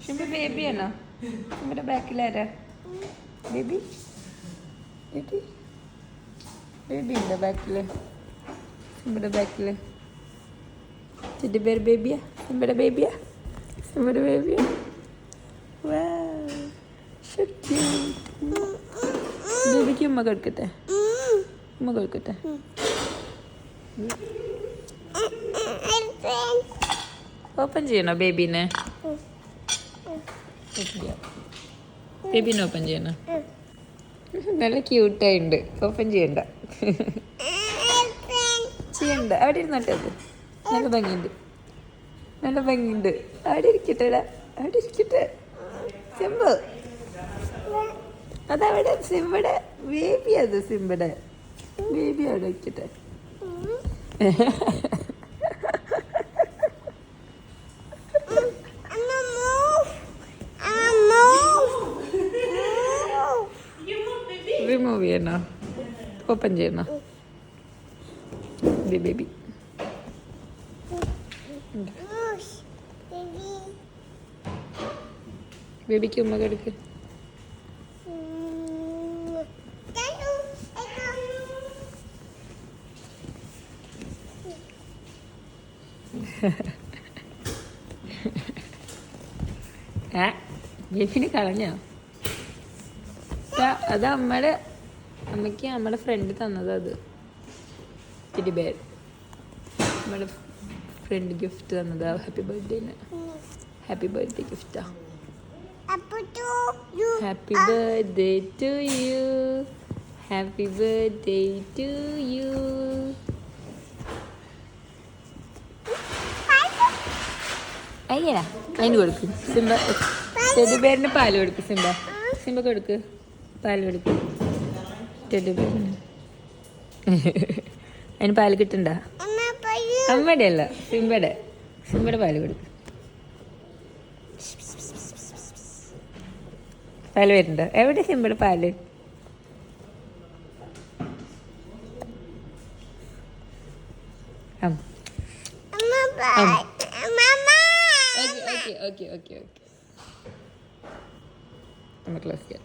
ഷിംബ ബേബിയാണോ? ഷിംബയുടെ ബാക്കിലാരാ? Baby baby baby ഉണ്ടോ ബാക്കില്? ഷിംബയുടെ ബാക്കില് ടെഡി ബെയർ ബേബിയാ? ഷിംബയുടെ ബേബിയാ? ഷിംബയുടെ ബേബിയാ? So cute. ബേബിക്ക് ഉമ്മ കൊടുക്കട്ടെ? ഉമ്മ കൊടുക്കട്ടെ? ഓപ്പൺ ചെയ്യണോ ബേബീനെ? ബേബീനെ ഓപ്പൺ ചെയ്യണോ? നല്ല ക്യൂട്ടായിട്ടുണ്ട്. ഓപ്പൺ ചെയ്യണ്ട. ചെയ്യണ്ട. അവിടെ ഇരുന്നോട്ടെ. അത് നല്ല ഭംഗിയുണ്ട്. നല്ല ഭംഗിയുണ്ട്. അവിടെ ഇരിക്കട്ടെടാ. അവിടെ ഇരിക്കട്ടെ. സിംബു അതവിടെ സിംബയുടെ ബേബി. അത് സിംബയുടെ ബേബി അവിടെ ഇരിക്കട്ടെ. റിമൂവ് ചെയ്യണോ? ഓപ്പൺ ചെയ്യണോ? ബേബി ബേബിക്ക് ഉമ്മ കൊടുക്ക്. ബേബിനെ കളഞ്ഞോ? അത് അമ്മയ്ക്ക് നമ്മുടെ ഫ്രണ്ട് തന്നത്. അത് ടെഡി ബെയർ നമ്മുടെ ഫ്രണ്ട് ഗിഫ്റ്റ് തന്നത്. ഹാപ്പി ബർത്ത്ഡേന്. ഹാപ്പി ബർത്ത്ഡേ ഗിഫ്റ്റാ. Happy birthday to you. Happy birthday to you. അയ്യടാ അതിന് കൊടുക്ക്. സിംബ ടെഡി ബെയറിന് പാല് കൊടുക്ക്. സിംബ കൊടുക്ക്. പാല് കൊടുക്ക് ടെഡി ബെയറിന്. അതിന് പാല് കിട്ടണ്ട? അമ്മയുടെ അല്ല, സിംബയുടെ പാല് കൊടുക്ക്. പാല് വരുന്നുണ്ടോ? എവിടെ സിംബയുടെ പാല്? ഓക്കെ. ക്ലോസ് ചെയ്യാം.